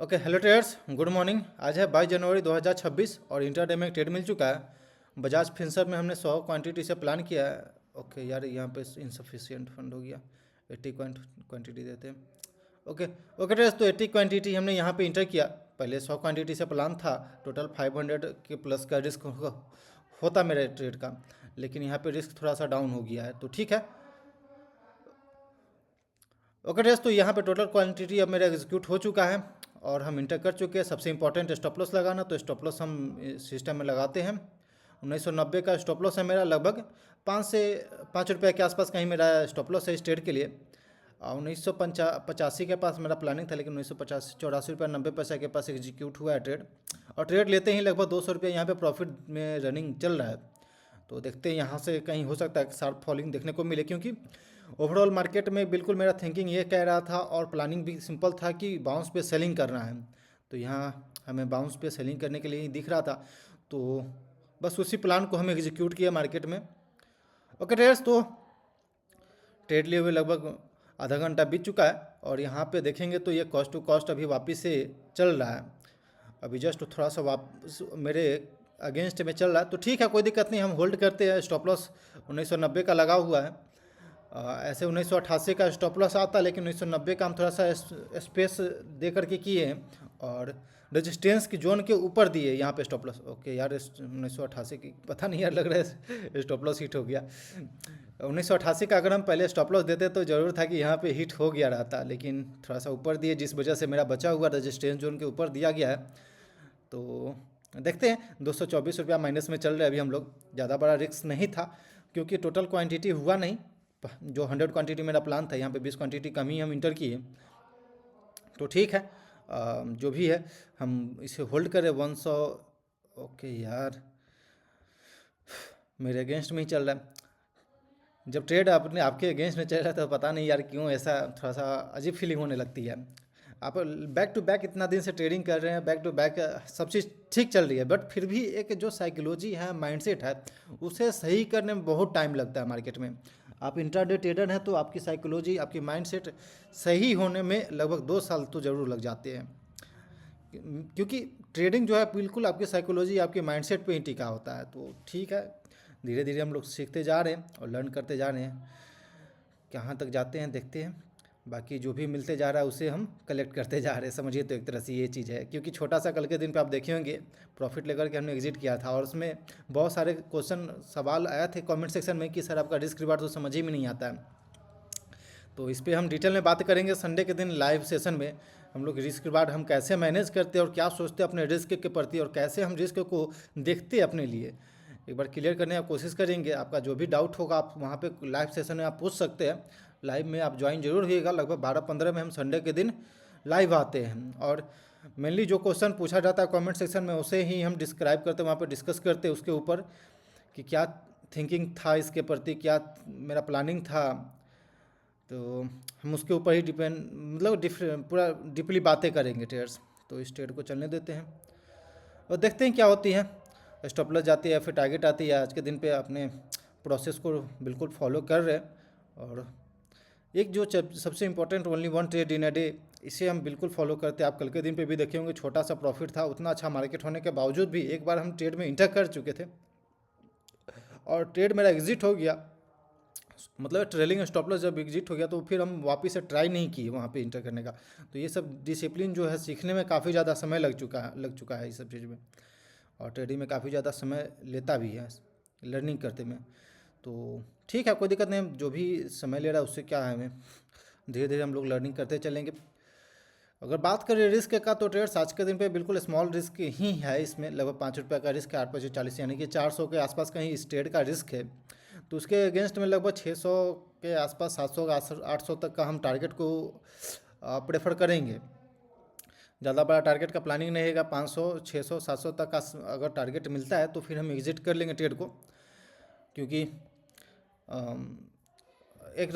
Okay hello traders, good morning. आज है 22 जनवरी 2026 और इंटरडे में एक ट्रेड मिल चुका है। बजाज फिनसर्व में हमने 100 क्वांटिटी से प्लान किया है। ओके यार, यहाँ पे इनसफिशियंट फंड हो गया। 80 क्वांटिटी देते हैं। ओके ओके ट्रेडर्स, तो 80 क्वांटिटी हमने यहाँ पे इंटर किया। पहले 100 क्वांटिटी से प्लान था। टोटल 500 के प्लस का रिस्क होता मेरे ट्रेड का, लेकिन यहाँ पे रिस्क थोड़ा सा डाउन हो गया है, तो ठीक है। ओके ड्रेस, तो यहाँ पे टोटल क्वांटिटी अब मेरा एग्जीक्यूट हो चुका है और हम इंटर कर चुके हैं। सबसे इंपॉर्टेंट स्टॉप लॉस लगाना, तो स्टॉप लॉस हम सिस्टम में लगाते हैं। 1990 का स्टॉप लॉस है मेरा, लगभग 5 से 5 रुपये के आसपास कहीं मेरा स्टॉप लॉस है इस ट्रेड के लिए। 1985 के पास मेरा प्लानिंग था, लेकिन 1984 रुपये 90 पैसे के पास एग्जीक्यूट हुआ है ट्रेड। और ट्रेड लेते ही लगभग 200 रुपये यहाँ पे प्रॉफिट में रनिंग चल रहा है। तो देखते हैं यहाँ से कहीं हो सकता है शार्प फॉलिंग देखने को मिले, क्योंकि ओवरऑल मार्केट में बिल्कुल मेरा थिंकिंग ये कह रहा था और प्लानिंग भी सिंपल था कि बाउंस पे सेलिंग करना है। तो यहाँ हमें बाउंस पे सेलिंग करने के लिए ही दिख रहा था, तो बस उसी प्लान को हम एग्जीक्यूट किया मार्केट में। ओके ट्रेडर्स, तो ट्रेड लिए हुए लगभग आधा घंटा बीत चुका है और यहाँ पे देखेंगे तो ये कॉस्ट टू कॉस्ट अभी वापस से चल रहा है। अभी जस्ट थोड़ा सा वापस मेरे अगेंस्ट में चल रहा है, तो ठीक है, कोई दिक्कत नहीं, हम होल्ड करते हैं। स्टॉप लॉस 1990 का लगा हुआ है। ऐसे 1988 का स्टॉप लॉस आता, लेकिन 1990 का हम थोड़ा सा स्पेस दे करके किए हैं और रेजिस्टेंस की जोन के ऊपर दिए यहाँ पे स्टॉप लॉस। ओके यार, 1988 की पता नहीं यार, लग रहा है स्टॉप लॉस हिट हो गया। 1988 का अगर हम पहले स्टॉप लॉस देते तो ज़रूर था कि यहाँ पे हिट हो गया रहता, लेकिन थोड़ा सा ऊपर दिए, जिस वजह से मेरा बचा हुआ रेजिस्टेंस जोन के ऊपर दिया गया है। तो देखते हैं, 224 रुपया माइनस में चल रहे हैं अभी हम लोग। ज़्यादा बड़ा रिस्क नहीं था, क्योंकि टोटल क्वांटिटी हुआ नहीं। जो 100 क्वांटिटी मेरा प्लान था, यहाँ पे 20 क्वांटिटी कम ही हम इंटर किए, तो ठीक है। जो भी है हम इसे होल्ड करें 100। ओके यार, मेरे अगेंस्ट में ही चल रहा है। जब ट्रेड अपने आपके अगेंस्ट में चल रहा है तो पता नहीं यार क्यों ऐसा थोड़ा सा अजीब फीलिंग होने लगती है। आप बैक टू बैक इतना दिन से ट्रेडिंग कर रहे हैं, बैक टू बैक सब चीज़ ठीक चल रही है, बट फिर भी एक जो साइकोलॉजी है, माइंडसेट है, उसे सही करने में बहुत टाइम लगता है मार्केट में। आप इंट्राडे ट्रेडर हैं तो आपकी साइकोलॉजी, आपकी माइंडसेट सही होने में लगभग 2 साल तो ज़रूर लग जाते हैं, क्योंकि ट्रेडिंग जो है बिल्कुल आपकी साइकोलॉजी, आपके माइंडसेट पे ही टिका होता है। तो ठीक है, धीरे धीरे हम लोग सीखते जा रहे हैं और लर्न करते जा रहे हैं। कहाँ तक जाते हैं देखते हैं। बाकी जो भी मिलते जा रहा है उसे हम कलेक्ट करते जा रहे हैं, समझिए। तो एक तरह से ये चीज़ है, क्योंकि छोटा सा कल के दिन पे आप देखे होंगे प्रॉफिट लेकर के हमने एग्जिट किया था, और उसमें बहुत सारे क्वेश्चन सवाल आया थे कमेंट सेक्शन में कि सर आपका रिस्क रिवार्ड तो समझ ही में नहीं आता है। तो इस पर हम डिटेल में बात करेंगे संडे के दिन लाइव सेशन में। हम लोग रिस्क के बाद हम कैसे मैनेज करते हैं और क्या सोचते हैं अपने रिस्क के प्रति, और कैसे हम रिस्क को देखते हैं अपने लिए, एक बार क्लियर करने की कोशिश करेंगे। आपका जो भी डाउट होगा आप वहाँ पे लाइव सेशन में आप पूछ सकते हैं। लाइव में आप ज्वाइन जरूर होइएगा। लगभग 12-15 में हम संडे के दिन लाइव आते हैं, और मेनली जो क्वेश्चन पूछा जाता है कमेंट सेक्शन में उसे ही हम डिस्क्राइब करते हैं, वहाँ पर डिस्कस करते हैं उसके ऊपर कि क्या थिंकिंग था इसके प्रति, क्या मेरा प्लानिंग था। तो हम उसके ऊपर ही डिपेंड, मतलब पूरा डीपली बातें करेंगे ट्रेडर्स। तो इस ट्रेड को चलने देते हैं और देखते हैं क्या होती है। स्टॉप लॉस जाती है, फिर टारगेट आती है। आज के दिन पे अपने प्रोसेस को बिल्कुल फॉलो कर रहे हैं, और एक जो सबसे important only one trade in a day, इसे हम बिल्कुल फॉलो करते हैं। आप कल के दिन पे भी देखे होंगे, छोटा सा प्रॉफिट था, उतना अच्छा मार्केट होने के बावजूद भी एक बार हम ट्रेड में इंटर कर चुके थे और ट्रेड मेरा एग्जिट हो गया। मतलब ट्रेलिंग स्टॉप लॉस जब एग्जिट हो गया तो फिर हम वापस से ट्राई नहीं किए वहाँ पे इंटर करने का। तो ये सब डिसिप्लिन जो है सीखने में काफ़ी ज़्यादा समय लग चुका है इस सब चीज़ में, और ट्रेडिंग में काफ़ी ज़्यादा समय लेता भी है लर्निंग करते में। तो ठीक है, कोई दिक्कत नहीं, जो भी समय ले रहा है उससे क्या है, हमें धीरे धीरे हम लोग लर्निंग करते चलेंगे। अगर बात करें रिस्क का, तो ट्रेड्स आज के दिन पे बिल्कुल स्मॉल रिस्क ही है। इसमें लगभग 5 रुपये का रिस्क है, 8×40 यानी कि 400 के आसपास कहीं इस ट्रेड का रिस्क है। तो उसके अगेंस्ट में लगभग 600 के आसपास, 700 800 तक का हम टारगेट को प्रेफर करेंगे। ज़्यादा बड़ा टारगेट का प्लानिंग नहीं रहेगा। 500, 600, 700 तक का अगर टारगेट मिलता है तो फिर हम एग्जिट कर लेंगे ट्रेड को, क्योंकि एक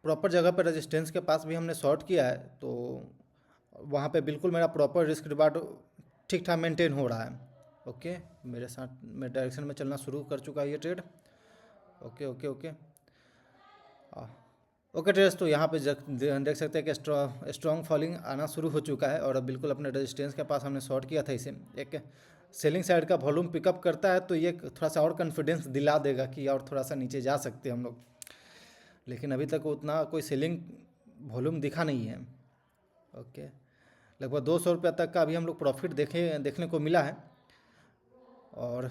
प्रॉपर जगह पर रेजिस्टेंस के पास भी हमने शॉर्ट किया है, तो वहाँ पे बिल्कुल मेरा प्रॉपर रिस्क रिवार्ड ठीक ठाक मेंटेन हो रहा है। ओके, मेरे साथ मेरे डायरेक्शन में चलना शुरू कर चुका है ये trade. Okay okay okay, okay traders, तो यहाँ पे देख सकते हैं कि स्ट्रॉन्ग फॉलिंग आना शुरू हो चुका है और अब बिल्कुल अपने रेजिस्टेंस के पास हमने शॉर्ट किया था इसे। एक सेलिंग साइड का वॉल्यूम पिकअप करता है तो ये थोड़ा सा और कॉन्फिडेंस दिला देगा कि और थोड़ा सा नीचे जा सकते हैं हम लोग, लेकिन अभी तक उतना कोई सेलिंग वॉल्यूम दिखा नहीं है। ओके, लगभग 200 रुपया तक का अभी हम लोग प्रॉफिट देखने को मिला है। और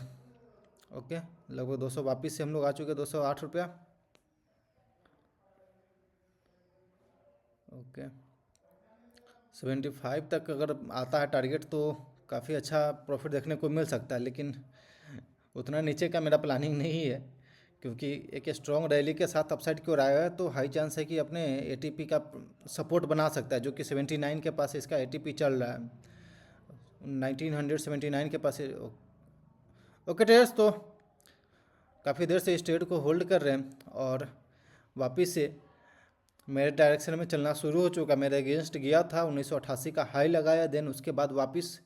ओके, लगभग 200 वापस से हम लोग आ चुके हैं, 208 रुपया। ओके, 75 तक अगर आता है टारगेट तो काफ़ी अच्छा प्रॉफिट देखने को मिल सकता है, लेकिन उतना नीचे का मेरा प्लानिंग नहीं है, क्योंकि एक स्ट्रॉन्ग रैली के साथ अपसाइड की ओर आया है तो हाई चांस है कि अपने एटीपी का सपोर्ट बना सकता है, जो कि 79 के पास इसका एटीपी चल रहा है, 1979 के पास ओके ट्रेडर्स, तो काफ़ी देर से इस ट्रेड को होल्ड कर रहे हैं और वापस से मेरे डायरेक्शन में चलना शुरू हो चुका। मेरे अगेंस्ट गया था, 1988 का हाई लगाया, देन उसके बाद वापस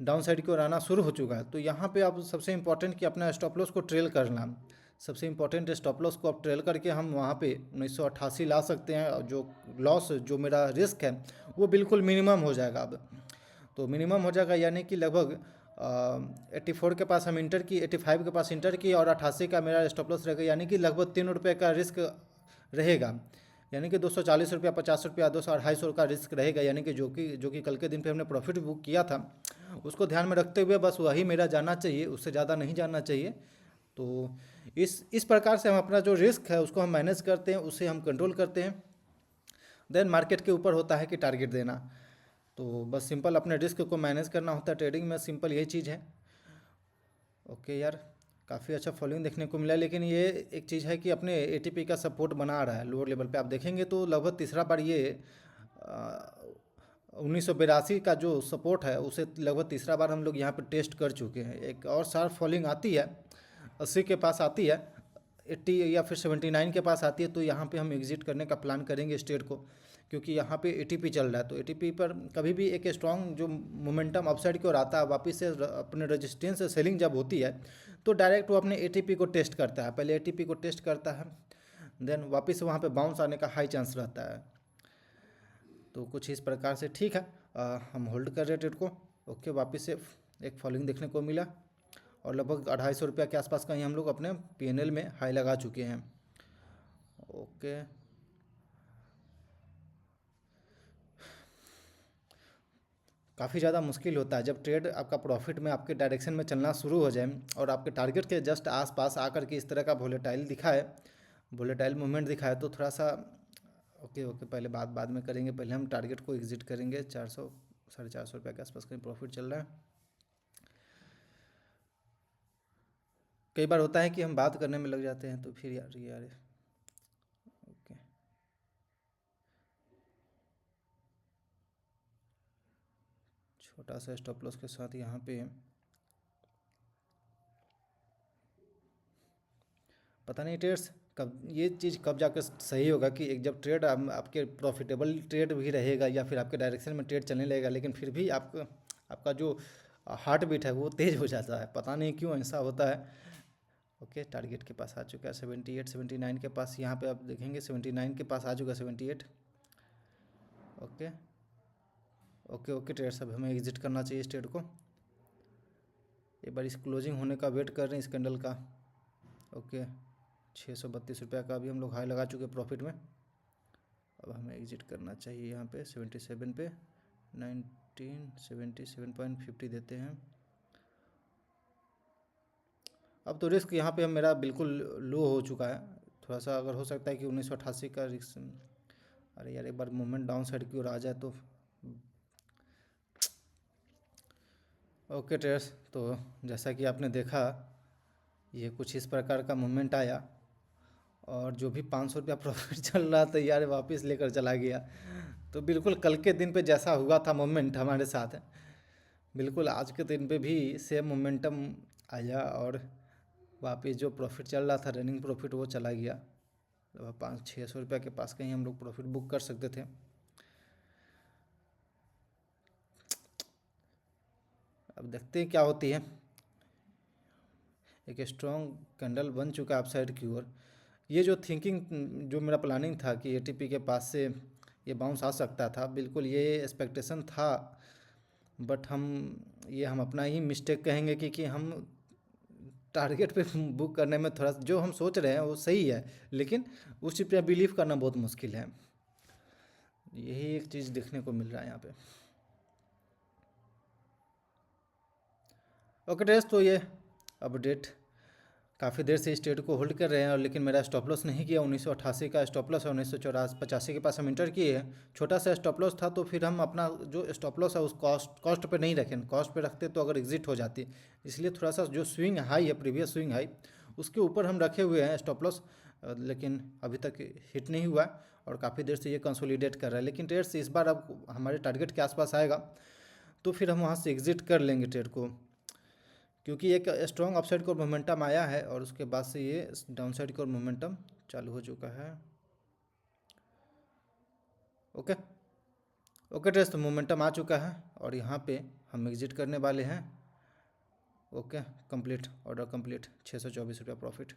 डाउन साइड की ओर आना शुरू हो चुका है। तो यहाँ पे आप सबसे इंपॉर्टेंट कि अपना स्टॉप लॉस को ट्रेल करना, सबसे इंपॉर्टेंट स्टॉप लॉस को आप ट्रेल करके हम वहाँ पे 1988 ला सकते हैं, और जो लॉस जो मेरा रिस्क है वो बिल्कुल मिनिमम हो जाएगा। अब तो मिनिमम हो जाएगा, यानी कि लगभग 84 के पास हम इंटर की, 85 के पास इंटर की और 88 का मेरा स्टॉप लॉस रहेगा, यानी कि लगभग 3 रुपये का रिस्क रहेगा, यानी कि 240 रुपया, 50 रुपया, 200-250 का रिस्क रहेगा, यानी कि जो कि कल के दिन पे हमने प्रॉफिट बुक किया था उसको ध्यान में रखते हुए बस वही मेरा जाना चाहिए, उससे ज़्यादा नहीं जाना चाहिए। तो इस प्रकार से हम अपना जो रिस्क है उसको हम मैनेज करते हैं, उसे हम कंट्रोल करते हैं। देन मार्केट के ऊपर होता है कि टारगेट देना, तो बस सिंपल अपने रिस्क को मैनेज करना होता है ट्रेडिंग में, सिंपल यही चीज़ है। ओके यार, काफ़ी अच्छा फॉलोइंग देखने को मिला, लेकिन ये एक चीज़ है कि अपने एटीपी का सपोर्ट बना रहा है लोअर लेवल पे। आप देखेंगे तो लगभग तीसरा बार ये 1982 का जो सपोर्ट है उसे लगभग तीसरा बार हम लोग यहाँ पे टेस्ट कर चुके हैं। एक और शार्प फॉलिंग आती है, 80 के पास आती है, 80 या फिर 79 के पास आती है, तो यहाँ पे हम एग्जिट करने का प्लान करेंगे स्टेट को, क्योंकि यहाँ पे एटीपी चल रहा है। तो एटीपी पर कभी भी एक स्ट्रॉन्ग जो मोमेंटम अपसाइड की ओर आता है, वापस से अपने रेजिस्टेंस से सेलिंग जब होती है तो डायरेक्ट वो अपने एटीपी को टेस्ट करता है, पहले एटीपी को टेस्ट करता है, देन वापस वहाँ पे बाउंस आने का हाई चांस रहता है। तो कुछ इस प्रकार से ठीक है, हम होल्ड कर रहे हैं ट्रेड को। ओके, वापस से एक फॉलिंग देखने को मिला और लगभग 250 रुपया के आसपास का ही हम लोग अपने पीएनएल में हाई लगा चुके हैं। ओके, काफ़ी ज़्यादा मुश्किल होता है जब ट्रेड आपका प्रॉफिट में आपके डायरेक्शन में चलना शुरू हो जाए और आपके टारगेट के जस्ट आसपास आकर के इस तरह का वोलेटाइल दिखा है, वोलेटाइल मूवमेंट दिखा है, तो थोड़ा सा ओके ओके, पहले बाद में करेंगे, पहले हम टारगेट को एग्जिट करेंगे। 400 450 रुपये के आसपास कहीं प्रॉफिट चल रहा है। कई बार होता है कि हम बात करने में लग जाते हैं तो फिर यार ओके, छोटा सा स्टॉप लॉस के साथ यहाँ पे पता नहीं ट्रेड्स कब ये चीज़ कब जाकर सही होगा कि एक जब ट्रेड आपके प्रॉफिटेबल ट्रेड भी रहेगा या फिर आपके डायरेक्शन में ट्रेड चलने लगेगा, लेकिन फिर भी आपका जो हार्ट बीट है वो तेज़ हो जाता है, पता नहीं क्यों ऐसा होता है। ओके, टारगेट के पास आ चुका है 78 79 के पास, यहाँ पे आप देखेंगे 79 के पास आ चुका है 78। ओके ओके ओके ट्रेड्स, अब हमें एग्जिट करना चाहिए इस ट्रेड को। एक बार इस क्लोजिंग होने का वेट कर रहे हैं इस कैंडल का। ओके, 632 रुपया का अभी हम लोग हाई लगा चुके प्रॉफिट में, अब हमें एग्जिट करना चाहिए यहाँ पे 77 पे, 1977.50 देते हैं। अब तो रिस्क यहाँ पे मेरा बिल्कुल लो हो चुका है, थोड़ा सा अगर हो सकता है कि 1988 का रिस्क, अरे यार एक बार मूवमेंट डाउन साइड की ओर आ जाए तो। ओके ट्रेड्स, तो जैसा कि आपने देखा ये कुछ इस प्रकार का मूवमेंट आया और जो भी 500 रुपया प्रॉफिट चल रहा था यार वापस लेकर चला गया। तो बिल्कुल कल के दिन पे जैसा हुआ था मूवमेंट हमारे साथ, बिल्कुल आज के दिन पे भी सेम मोमेंटम आया और वापस जो प्रॉफिट चल रहा था रनिंग प्रॉफिट वो चला गया। लगभग 500-600 रुपया के पास कहीं हम लोग प्रॉफिट बुक कर सकते थे। अब देखते हैं क्या होती है। एक स्ट्रॉन्ग कैंडल बन चुका है अपसाइड की ओर, ये जो थिंकिंग, जो मेरा प्लानिंग था कि एटीपी के पास से ये बाउंस आ सकता था, बिल्कुल ये एक्सपेक्टेशन था। बट हम अपना ही मिस्टेक कहेंगे कि हम टारगेट पे बुक करने में थोड़ा जो हम सोच रहे हैं वो सही है, लेकिन उस चीज़ पे बिलीव करना बहुत मुश्किल है। यही एक चीज़ देखने को मिल रहा है यहाँ पे। ओके टेस्ट, तो ये अपडेट काफ़ी देर से इस ट्रेड को होल्ड कर रहे हैं, और लेकिन मेरा स्टॉप लॉस नहीं किया। 1988 का स्टॉप लॉस है, 1984 के पास हम इंटर किए हैं। छोटा सा स्टॉप लॉस था, तो फिर हम अपना जो स्टॉप लॉस है उस कॉस्ट पे नहीं रखें, कॉस्ट पे रखते तो अगर एग्जिट हो जाती। इसलिए थोड़ा सा जो स्विंग हाई है, प्रीवियस स्विंग हाई, उसके ऊपर हम रखे हुए हैं स्टॉप लॉस, लेकिन अभी तक हिट नहीं हुआ और काफ़ी देर से ये कंसोलिडेट कर रहा है। लेकिन ट्रेड से इस बार अब हमारे टारगेट के आसपास आएगा तो फिर हम वहाँ से एग्जिट कर लेंगे ट्रेड को, क्योंकि एक स्ट्रॉन्ग अपसाइड को मोमेंटम आया है और उसके बाद से ये डाउनसाइड को मोमेंटम चालू हो चुका है। ओके ओके ट्रेस, तो मोमेंटम आ चुका है और यहाँ पे हम एग्जिट करने वाले हैं। ओके, कंप्लीट, ऑर्डर कंप्लीट, 624 रुपया प्रॉफिट।